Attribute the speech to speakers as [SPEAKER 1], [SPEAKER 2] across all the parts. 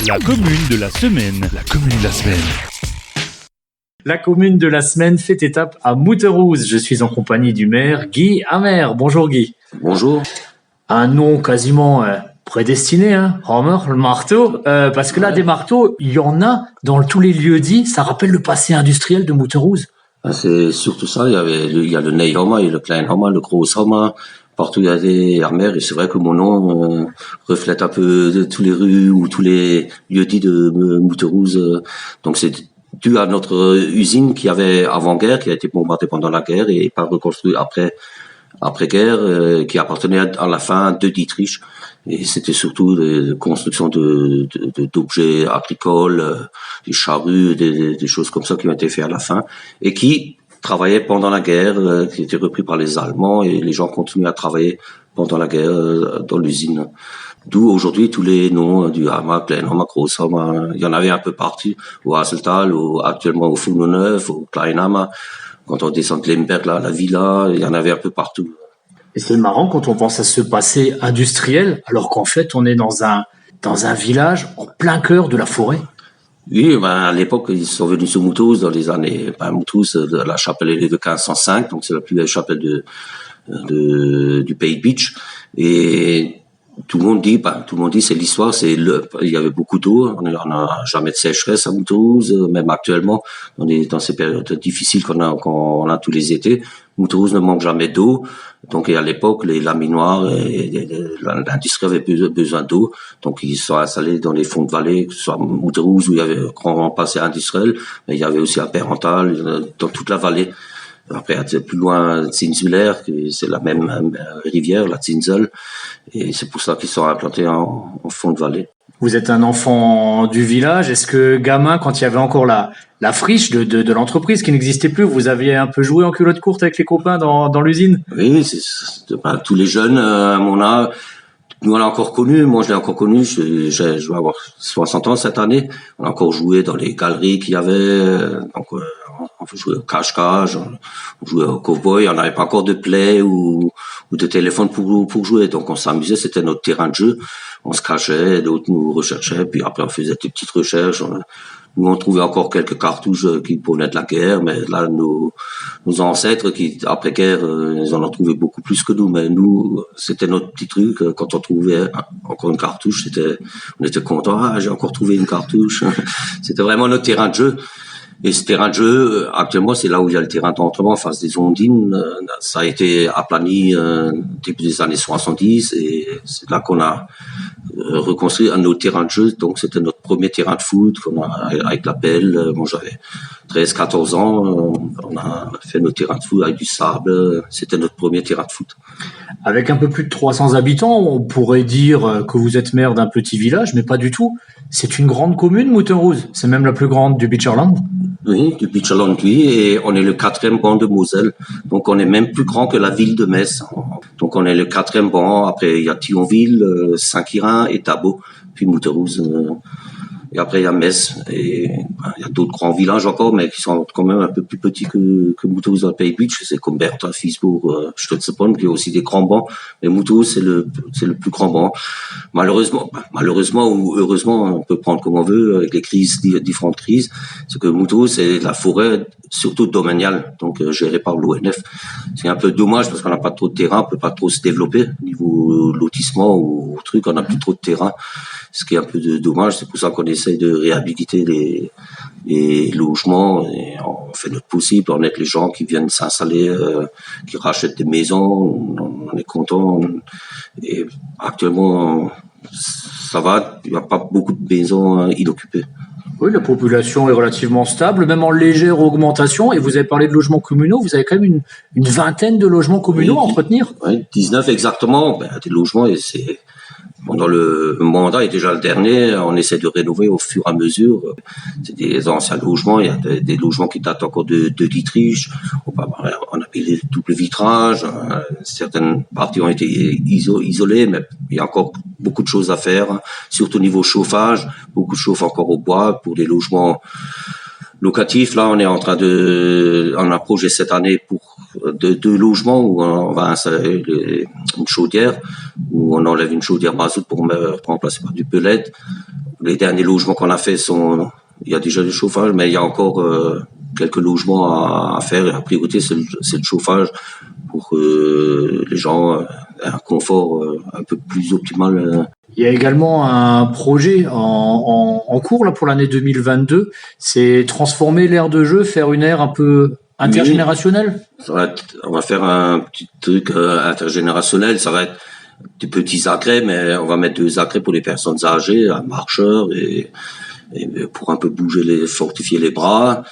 [SPEAKER 1] La commune de la semaine. La commune de la semaine.
[SPEAKER 2] La commune de la semaine fait étape à Mouterouz. Je suis en compagnie du maire Guy Amer. Bonjour Guy.
[SPEAKER 3] Bonjour.
[SPEAKER 2] Un nom quasiment prédestiné, hein, Homer, le marteau. Parce que là, des marteaux, il y en a dans tous les lieux-dits. Ça rappelle le passé industriel de Mouterouz.
[SPEAKER 3] C'est surtout ça. Il y a le Ney Homer, il y a le Klein Homer, le Gros Homer. Partout il y a des Amer, et c'est vrai que mon nom reflète un peu tous les rues ou tous les lieux-dits de Mouterouz. Donc c'est dû à notre usine qui avait avant-guerre, qui a été bombardée pendant la guerre et pas reconstruite après-guerre, qui appartenait à la fin de Dietrich. Et c'était surtout des constructions d'objets agricoles, des charrues, des choses comme ça qui ont été faites à la fin et qui travaillaient pendant la guerre, qui étaient repris par les Allemands, et les gens continuaient à travailler pendant la guerre dans l'usine. D'où aujourd'hui tous les noms du Hammer, Klein Hammer, Gros Hammer. Il y en avait un peu partout, au Hasseltal, actuellement au Fourneau Neuf, au Klein Hammer. Quand on descend de Lemberg, là, la villa, il y en avait un peu partout.
[SPEAKER 2] Et c'est marrant quand on pense à ce passé industriel, alors qu'en fait on est dans un village en plein cœur de la forêt.
[SPEAKER 3] Oui, à l'époque, ils sont venus sur Mouterouz dans les années, Mouterouz, la chapelle est de 1505, donc c'est la plus belle chapelle du Pays de Bitche. Et tout le monde dit, c'est l'histoire, il y avait beaucoup d'eau, on n'a jamais de sécheresse à Mouterouz, même actuellement, dans ces périodes difficiles qu'on a tous les étés. Mouterouz ne manque jamais d'eau. Donc, à l'époque, les laminoirs et l'industrie avait besoin d'eau. Donc, ils sont installés dans les fonds de vallée, que ce soit à Mouterouz où il y avait un grand passé industriel, mais il y avait aussi à Perrental, dans toute la vallée. Après, plus loin, Zinswiller, c'est la même rivière, la Zinsel. Et c'est pour ça qu'ils sont implantés en fond de vallée.
[SPEAKER 2] Vous êtes un enfant du village. Est-ce que, gamin, quand il y avait encore la friche de l'entreprise qui n'existait plus, vous aviez un peu joué en culotte courte avec les copains dans l'usine?
[SPEAKER 3] Oui, tous les jeunes à mon âge. Nous, on l'a encore connu. Moi, je l'ai encore connu. Je vais avoir 60 ans cette année. On a encore joué dans les galeries qu'il y avait. Donc, on jouait au cache-cache, on jouait au cow-boy. On n'avait pas encore de play ou de téléphone pour jouer. Donc, on s'amusait. C'était notre terrain de jeu. On se cachait, d'autres nous recherchaient. Puis après, on faisait des petites recherches. Nous, on trouvait encore quelques cartouches qui provenaient de la guerre, mais là, nos ancêtres après-guerre, ils en ont trouvé beaucoup plus que nous. Mais nous, c'était notre petit truc. Quand on trouvait encore une cartouche, on était content. Ah, j'ai encore trouvé une cartouche. C'était vraiment notre terrain de jeu. Et ce terrain de jeu, actuellement, c'est là où il y a le terrain d'entraînement en face des Ondines. Ça a été aplani début des années 70 et c'est là qu'on a reconstruit un autre terrain de jeu. Donc, c'était notre premier terrain de foot qu'on a avec la pelle. Moi, j'avais 13, 14 ans. On a fait nos terrains de foot avec du sable. C'était notre premier terrain de foot.
[SPEAKER 2] Avec un peu plus de 300 habitants, on pourrait dire que vous êtes maire d'un petit village, mais pas du tout. C'est une grande commune, Mouterouz. C'est même la plus grande du Bitcherland.
[SPEAKER 3] Oui, du Bitcherland, oui. Et on est le 4e banc de Moselle. Donc, on est même plus grand que la ville de Metz. Donc, on est le 4e banc. Après, il y a Thionville, Saint-Quirin et Tabo. Puis Mouterouz. Et après, il y a Metz. Et il y a d'autres grands villages encore, mais qui sont quand même un peu plus petits que Mouterouz dans le Pays de Bitche. C'est comme Bertha, Fisbourg, Stotzeponn, qui a aussi des grands bancs. Mais Mouterouz, c'est le plus grand banc. Malheureusement ou heureusement, on peut prendre comme on veut, avec les crises, différentes crises. C'est que Mouterouz, c'est la forêt, surtout domaniale, donc gérée par l'ONF. C'est un peu dommage parce qu'on n'a pas trop de terrain, on peut pas trop se développer au niveau lotissement ou truc, on n'a plus trop de terrain. Ce qui est un peu dommage, c'est pour ça qu'on essaye de réhabiliter les logements et on fait notre possible, on aide les gens qui viennent s'installer, qui rachètent des maisons, on est content. Et actuellement, ça va, il n'y a pas beaucoup de maisons inoccupées.
[SPEAKER 2] Oui, la population est relativement stable, même en légère augmentation. Et vous avez parlé de logements communaux, vous avez quand même une vingtaine de logements communaux à entretenir.
[SPEAKER 3] Oui, 19 exactement. Des logements, et c'est pendant le mandat et déjà le dernier, on essaie de rénover au fur et à mesure. C'est des anciens logements, il y a des logements qui datent encore de Dietrich. On a mis les doubles vitrages, certaines parties ont été isolées, mais il y a encore beaucoup de choses à faire, surtout au niveau chauffage, beaucoup de chauffe encore au bois pour les logements locatifs. Là, on est en train on a un projet cette année pour deux logements où on va installer une chaudière, où on enlève une chaudière mazout pour remplacer par du pellet. les derniers logements qu'on a fait il y a déjà du chauffage, mais il y a encore quelques logements à faire. Et la priorité, c'est le chauffage pour que les gens aient un confort un peu plus optimal.
[SPEAKER 2] Il y a également un projet en cours là pour l'année 2022, c'est transformer l'aire de jeu, faire une aire un peu intergénérationnelle.
[SPEAKER 3] On va faire un petit truc intergénérationnel. Ça va être des petits agrès, mais on va mettre 2 agrès pour les personnes âgées, un marcheur et pour un peu fortifier les bras.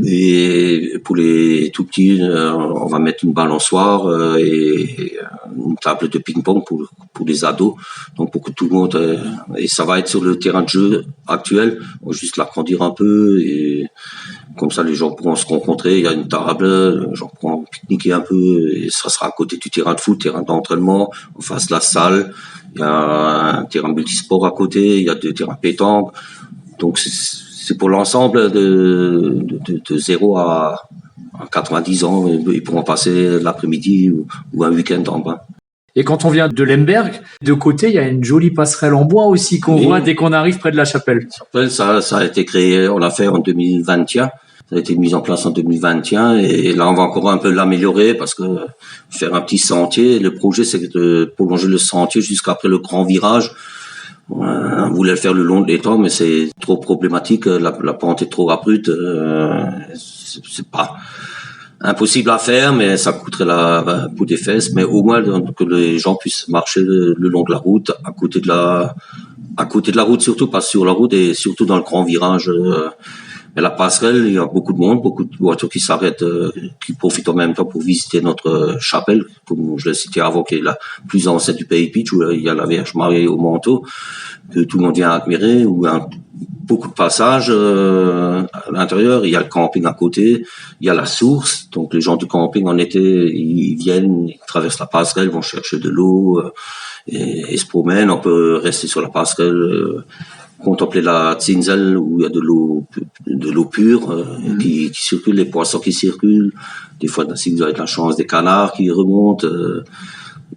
[SPEAKER 3] Et pour les tout petits, on va mettre une balançoire et une table de ping-pong pour les ados. Donc pour que tout le monde et ça va être sur le terrain de jeu actuel. On va juste l'agrandir un peu et comme ça les gens pourront se rencontrer. Il y a une table, les gens pourront pique-niquer un peu et ça sera à côté du terrain de foot, terrain d'entraînement, en face de la salle. Il y a un terrain multisport à côté, il y a 2 terrains pétanque. Donc c'est pour l'ensemble de 0 à 90 ans. Ils pourront passer l'après-midi ou un week-end en bas.
[SPEAKER 2] Et quand on vient de Lemberg, de côté, il y a une jolie passerelle en bois aussi qu'on voit dès qu'on arrive près de la chapelle.
[SPEAKER 3] Ça a été créé, on l'a fait en 2021. Ça a été mis en place en 2021 et là on va encore un peu l'améliorer parce que faire un petit sentier. Le projet c'est de prolonger le sentier jusqu'après le grand virage. On voulait le faire le long de l'étang, mais c'est trop problématique. La pente est trop abrupte. C'est pas impossible à faire, mais ça coûterait la peau des fesses. Mais au moins que les gens puissent marcher le long de la route, à côté de la route surtout, pas sur la route et surtout dans le grand virage. Mais la passerelle, il y a beaucoup de monde, beaucoup de voitures qui s'arrêtent, qui profitent en même temps pour visiter notre chapelle, comme je l'ai cité avant, qui est la plus ancienne du Pays Pitch, où il y a la Vierge Marie au manteau, que tout le monde vient admirer, où beaucoup de passages à l'intérieur. Il y a le camping à côté, il y a la source. Donc les gens du camping en été, ils viennent, ils traversent la passerelle, vont chercher de l'eau et se promènent. On peut rester sur la passerelle. Contempler la Zinzel où il y a de l'eau pure qui circule, les poissons qui circulent, des fois si vous avez de la chance des canards qui remontent,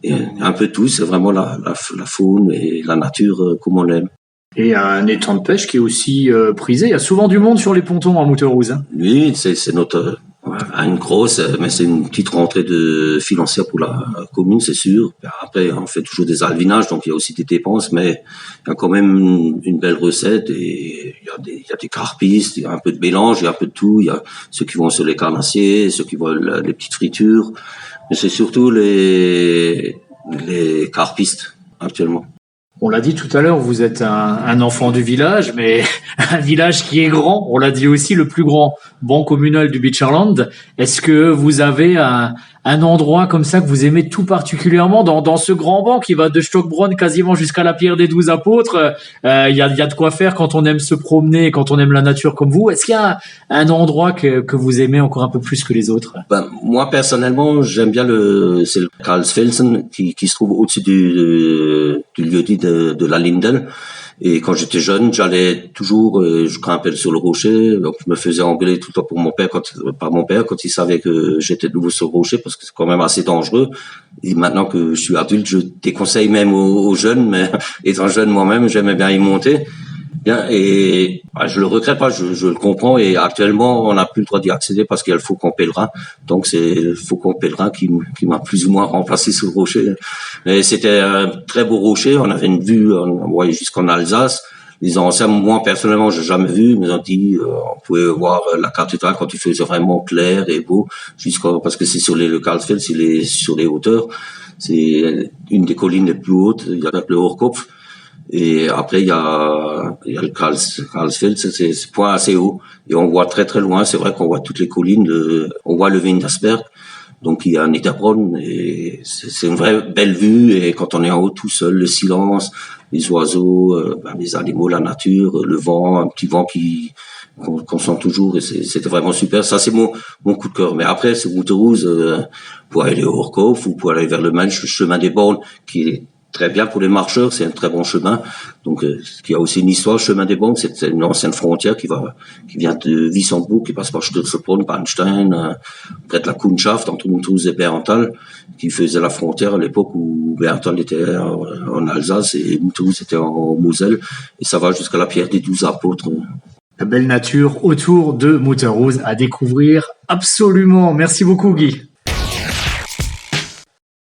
[SPEAKER 3] et un peu tout. C'est vraiment la faune et la nature comme on l'aime.
[SPEAKER 2] Et il y a un étang de pêche qui est aussi prisé. Il y a souvent du monde sur les pontons à Mouterouz. Hein.
[SPEAKER 3] Oui, c'est notre une grosse, mais c'est une petite rentrée financière pour la commune, c'est sûr. Après, on fait toujours des alvinages, donc il y a aussi des dépenses, mais il y a quand même une belle recette et il y a des carpistes, il y a un peu de mélange, il y a un peu de tout. Il y a ceux qui vont sur les carnassiers, ceux qui veulent les petites fritures, mais c'est surtout les carpistes actuellement.
[SPEAKER 2] On l'a dit tout à l'heure, vous êtes un enfant du village, mais un village qui est grand. On l'a dit aussi, le plus grand banc communal du Beacherland. Est-ce que vous avez un endroit comme ça que vous aimez tout particulièrement dans ce grand banc qui va de Stockbronn quasiment jusqu'à la Pierre des 12 Apôtres? Il y a de quoi faire quand on aime se promener, quand on aime la nature comme vous. Est-ce qu'il y a un endroit que vous aimez encore un peu plus que les autres?
[SPEAKER 3] Moi, personnellement, j'aime bien c'est le Karlsfelsen qui se trouve au-dessus du lieu-dit de la Lindel. Et quand j'étais jeune, j'allais toujours, je grimpais sur le rocher, donc je me faisais engueuler tout le temps par mon père quand il savait que j'étais de nouveau sur le rocher parce que c'est quand même assez dangereux. Et maintenant que je suis adulte, je déconseille même aux jeunes, mais étant jeune moi-même, j'aimais bien y monter. Bien, et je le regrette pas, je le comprends. Et actuellement, on n'a plus le droit d'y accéder parce qu'il y a le Faucon Pèlerin. Donc c'est le Faucon Pèlerin qui m'a plus ou moins remplacé sur le rocher. Mais c'était un très beau rocher. On avait une vue, on voyait jusqu'en Alsace. Les anciens, moi personnellement, j'ai jamais vu, mais on dit, on pouvait voir la cathédrale quand il faisait vraiment clair et beau, parce que c'est sur le Karlsfeld, c'est sur les hauteurs. C'est une des collines les plus hautes. Il y a le Hochkopf. Et après, il y a le Karlsfeld, c'est point assez haut. Et on voit très très loin, c'est vrai qu'on voit toutes les collines, on voit le Wintersberg. Donc il y a un Niederbronn et c'est une vraie belle vue. Et quand on est en haut tout seul, le silence, les oiseaux, les animaux, la nature, le vent, un petit vent qu'on sent toujours. Et c'était vraiment super. Ça, c'est mon coup de cœur. Mais après, c'est Mouterouz, pour aller au Orkhof ou pour aller vers le chemin des bornes, qui est très bien pour les marcheurs, c'est un très bon chemin. Donc, il y a aussi une histoire, le chemin des Banques, c'est une ancienne frontière qui vient de Wissembourg, qui passe par Sturzbrunn, Bannstein, près de la Kundschaft, entre Montrose et Berntal, qui faisait la frontière à l'époque où Berntal était en Alsace et Montrose était en Moselle, et ça va jusqu'à la pierre des 12 apôtres.
[SPEAKER 2] La belle nature autour de Mutterose à découvrir absolument. Merci beaucoup, Guy.